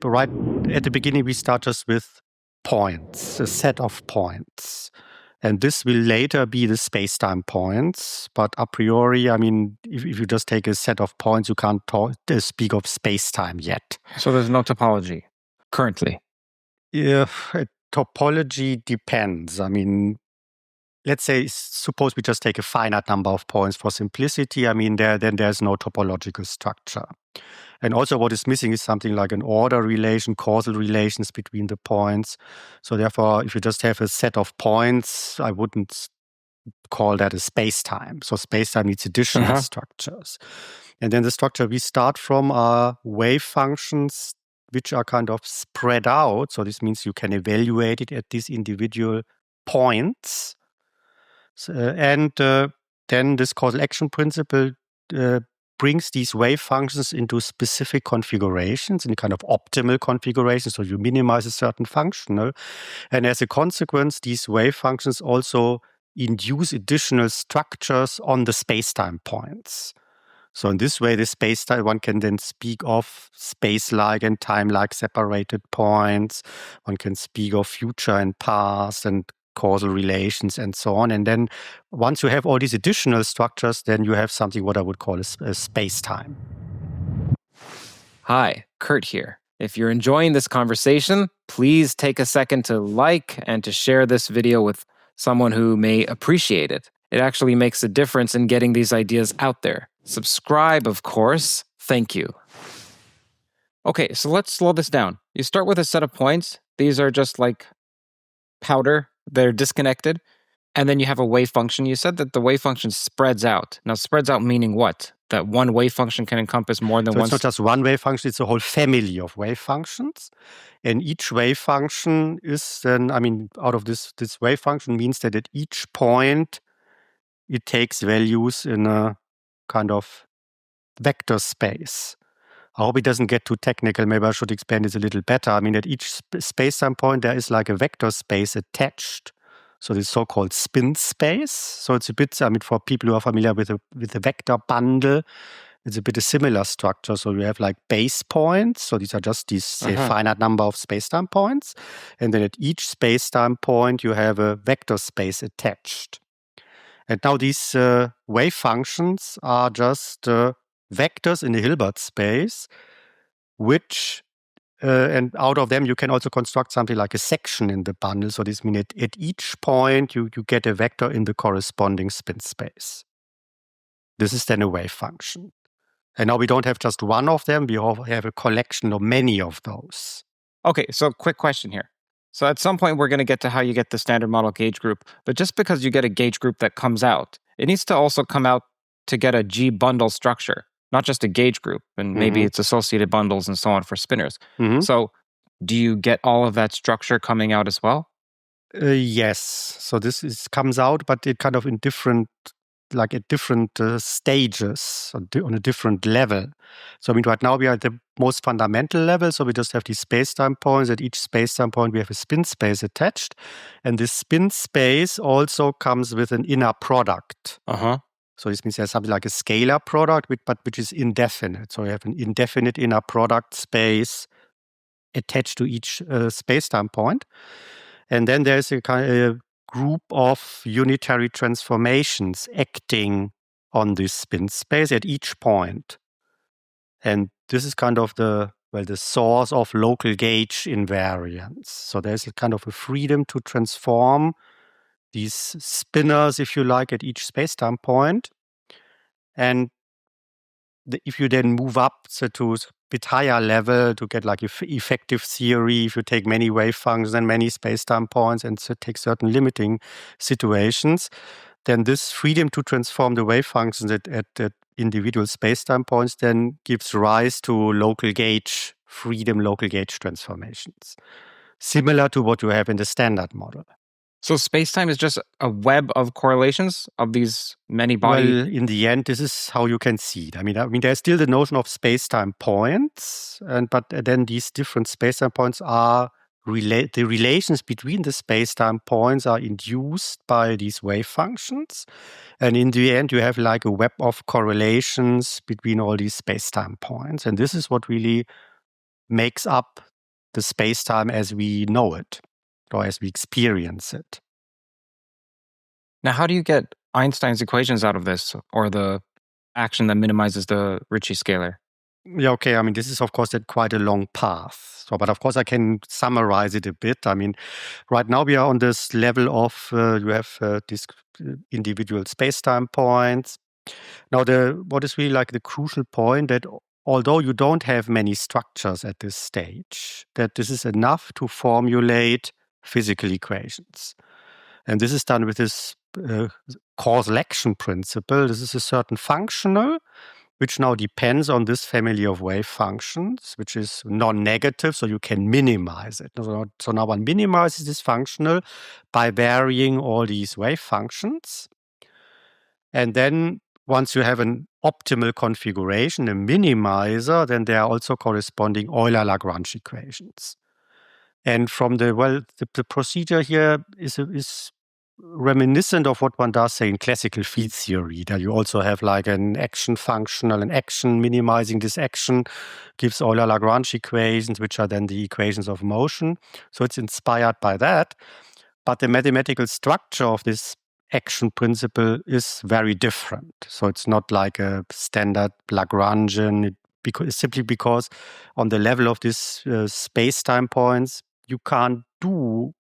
right at the beginning, we start just with points, a set of points. And this will later be the space-time points. But a priori, I mean, if you just take a set of points, you can't speak of space-time yet. So there's no topology currently? Topology depends. I mean, let's say, suppose we just take a finite number of points for simplicity. I mean, then there's no topological structure. And also what is missing is something like an order relation, causal relations between the points. So therefore, if you just have a set of points, I wouldn't call that a space-time. So space-time needs additional structures. And then the structure we start from are wave functions, which are kind of spread out. So this means you can evaluate it at these individual points. And then this causal action principle brings these wave functions into specific configurations, in a kind of optimal configuration. So you minimize a certain functional. And as a consequence, these wave functions also induce additional structures on the space-time points. So in this way, the space-time, one can then speak of space-like and time-like separated points. One can speak of future and past and causal relations and so on. And then once you have all these additional structures, then you have something what I would call a space-time. Hi, Curt here. If you're enjoying this conversation, please take a second to like and to share this video with someone who may appreciate it. It actually makes a difference in getting these ideas out there. Subscribe, of course. Thank you. Okay, so let's slow this down. You start with a set of points. These are just like powder. They're disconnected. And then you have a wave function. You said that the wave function spreads out. Now, spreads out meaning what? That one wave function can encompass more than one. It's not just one wave function, it's a whole family of wave functions. And each wave function is then, I mean, out of this wave function means that at each point, it takes values in a kind of vector space. I hope it doesn't get too technical. Maybe I should explain this a little better. I mean, at each space-time point, there is like a vector space attached. So this so-called spin space. So it's a bit, I mean, for people who are familiar with the vector bundle, it's a bit a similar structure. So you have like base points. So these are just these say, finite number of space-time points. And then at each space-time point, you have a vector space attached. And now these wave functions are just vectors in the Hilbert space, which, and out of them you can also construct something like a section in the bundle. So this means at each point you get a vector in the corresponding spin space. This is then a wave function. And now we don't have just one of them, we have a collection of many of those. Okay, so quick question here. So at some point we're going to get to how you get the standard model gauge group, but just because you get a gauge group that comes out, it needs to also come out to get a G bundle structure, not just a gauge group, and maybe it's associated bundles and so on for spinners. So do you get all of that structure coming out as well? Yes. So this comes out, but it kind of in different, like at different stages, on a different level. So I mean, right now we are at the most fundamental level. So we just have these space-time points. At each space-time point, we have a spin space attached. And this spin space also comes with an inner product. So this means there's something like a scalar product, but which is indefinite. So you have an indefinite inner product space attached to each space-time point. And then there's a kind of group of unitary transformations acting on this spin space at each point. And this is kind of the source of local gauge invariance. So there's a kind of a freedom to transform these spinners, if you like, at each space-time point. And if you then move up to a bit higher level to get like effective theory, if you take many wave functions and many space-time points and take certain limiting situations, then this freedom to transform the wave functions at individual space-time points then gives rise to local gauge transformations, similar to what you have in the standard model. So space-time is just a web of correlations of these many bodies? Well, in the end, this is how you can see it. I mean, there's still the notion of space-time points, but then these different space-time points are the relations between the space-time points are induced by these wave functions. And in the end, you have like a web of correlations between all these space-time points. And this is what really makes up the space-time as we know it or as we experience it. Now, how do you get Einstein's equations out of this, or the action that minimizes the Ricci scalar? Yeah, okay. I mean, this is, of course, quite a long path. So, but of course, I can summarize it a bit. I mean, right now we are on this level of you have these individual space-time points. Now, what is really like the crucial point that although you don't have many structures at this stage, that this is enough to formulate physical equations. And this is done with this causal action principle. This is a certain functional which now depends on this family of wave functions, which is non-negative, so you can minimize it. So now one minimizes this functional by varying all these wave functions. And then once you have an optimal configuration, a minimizer, then there are also corresponding Euler-Lagrange equations. And from the procedure here is reminiscent of what one does, say, in classical field theory, that you also have like an action functional, an action minimizing this action gives Euler-Lagrange equations, which are then the equations of motion. So it's inspired by that. But the mathematical structure of this action principle is very different. So it's not like a standard Lagrangian, simply because on the level of these space-time points, you can't do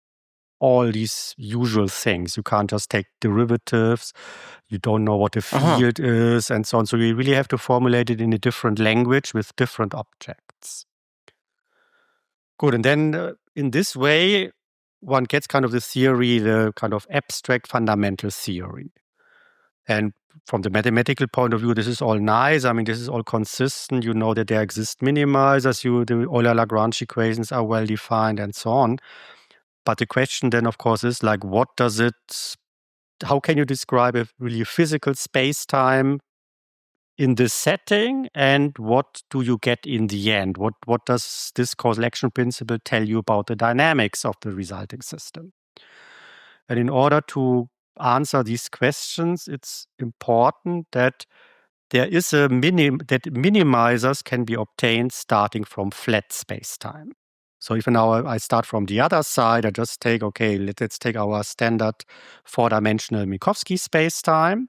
all these usual things. You can't just take derivatives. You don't know what a field is and so on. So you really have to formulate it in a different language with different objects. Good. And then in this way, one gets kind of the theory, the kind of abstract fundamental theory. And from the mathematical point of view, this is all nice. I mean, this is all consistent. You know that there exist minimizers. The Euler-Lagrange equations are well defined and so on. But the question then, of course, is like, how can you describe a really physical space-time in this setting? And what do you get in the end? What does this causal action principle tell you about the dynamics of the resulting system? And in order to answer these questions, it's important that there is that minimizers can be obtained starting from flat space-time. So if now I start from the other side, I just take, let's take our standard four-dimensional Minkowski space-time,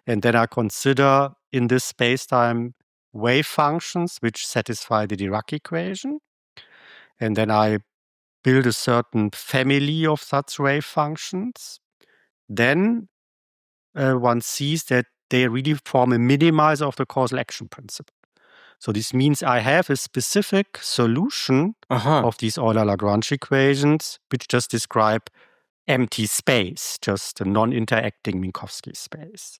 and then I consider in this space-time wave functions which satisfy the Dirac equation. And then I build a certain family of such wave functions. Then one sees that they really form a minimizer of the causal action principle. So this means I have a specific solution of these Euler-Lagrange equations, which just describe empty space, just a non-interacting Minkowski space.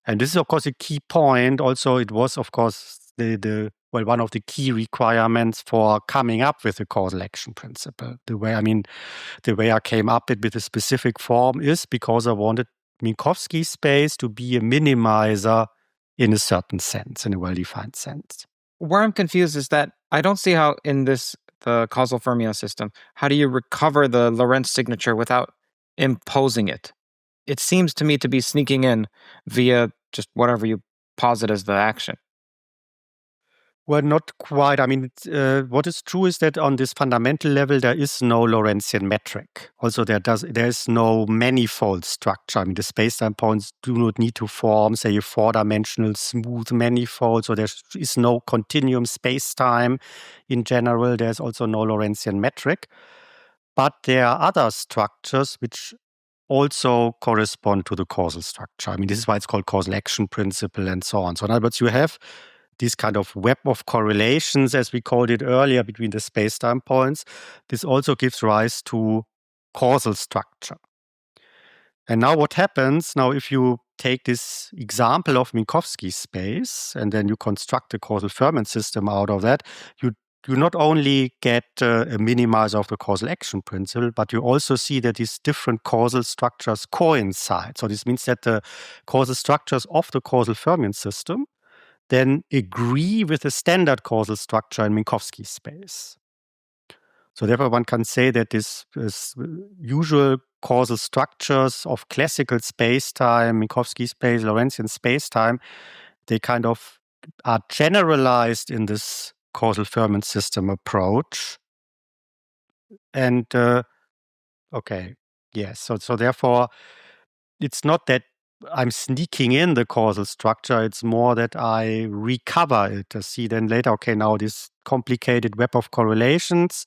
And this is, of course, a key point. Also, it was, of course, one of the key requirements for coming up with the causal action principle. The way I came up with a specific form is because I wanted Minkowski space to be a minimizer in a certain sense, in a well-defined sense. Where I'm confused is that I don't see how in the causal fermion system, how do you recover the Lorentz signature without imposing it? It seems to me to be sneaking in via just whatever you posit as the action. Well, not quite. I mean, what is true is that on this fundamental level, there is no Lorentzian metric. Also, there is no manifold structure. I mean, the space-time points do not need to form, say, a four-dimensional smooth manifold. So there is no continuum space-time in general. There's also no Lorentzian metric. But there are other structures which also correspond to the causal structure. I mean, this is why it's called causal action principle and so on. So in other words, you have this kind of web of correlations, as we called it earlier, between the space-time points. This also gives rise to causal structure. And now what happens, now if you take this example of Minkowski space and then you construct a causal fermion system out of that, you not only get a minimizer of the causal action principle, but you also see that these different causal structures coincide. So this means that the causal structures of the causal fermion system then agree with the standard causal structure in Minkowski space. So therefore one can say that this usual causal structures of classical space-time, Minkowski space, Lorentzian space-time, they kind of are generalized in this causal fermion system approach. And okay, yes. So therefore, it's not that I'm sneaking in the causal structure. It's more that I recover it to see then later, okay, now this complicated web of correlations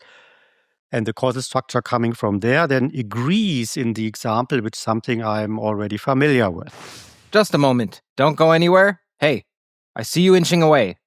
and the causal structure coming from there then agrees in the example with something I'm already familiar with. Just a moment. Don't go anywhere. Hey, I see you inching away.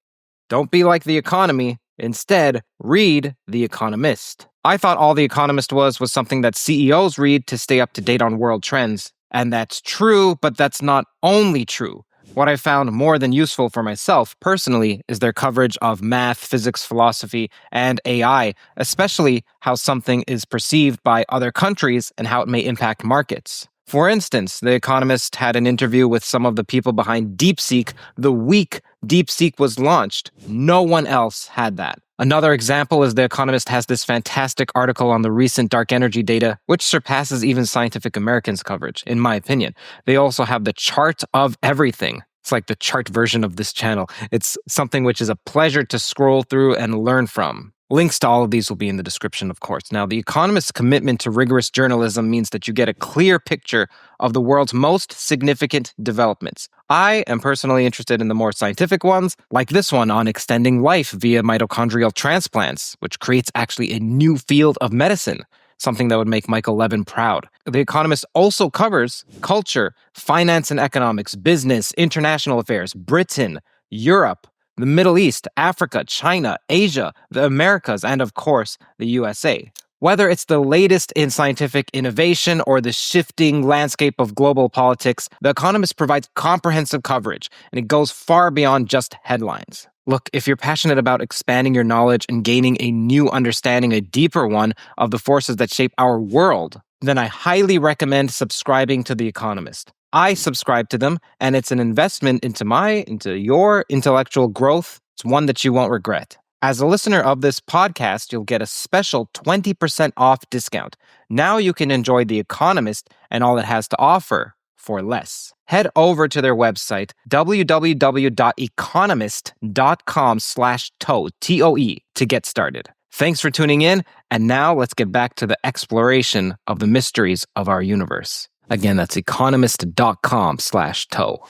Don't be like The Economy. Instead, read The Economist. I thought all The Economist was something that CEOs read to stay up to date on world trends. And that's true, but that's not only true. What I found more than useful for myself personally is their coverage of math, physics, philosophy, and AI, especially how something is perceived by other countries and how it may impact markets. For instance, The Economist had an interview with some of the people behind DeepSeek the week DeepSeek was launched. No one else had that. Another example is The Economist has this fantastic article on the recent dark energy data, which surpasses even Scientific American's coverage, in my opinion. They also have the chart of everything. It's like the chart version of this channel. It's something which is a pleasure to scroll through and learn from. Links to all of these will be in the description, of course. Now, The Economist's commitment to rigorous journalism means that you get a clear picture of the world's most significant developments. I am personally interested in the more scientific ones, like this one on extending life via mitochondrial transplants, which creates actually a new field of medicine, something that would make Michael Levin proud. The Economist also covers culture, finance and economics, business, international affairs, Britain, Europe, the Middle East, Africa, China, Asia, the Americas, and of course, the USA. Whether it's the latest in scientific innovation or the shifting landscape of global politics, The Economist provides comprehensive coverage, and it goes far beyond just headlines. Look, if you're passionate about expanding your knowledge and gaining a new understanding, a deeper one, of the forces that shape our world, then I highly recommend subscribing to The Economist. I subscribe to them, and it's an investment into your intellectual growth. It's one that you won't regret. As a listener of this podcast, you'll get a special 20% off discount. Now you can enjoy The Economist and all it has to offer for less. Head over to their website, www.economist.com/toe, TOE, to get started. Thanks for tuning in, and now let's get back to the exploration of the mysteries of our universe. Again, that's economist.com/toe.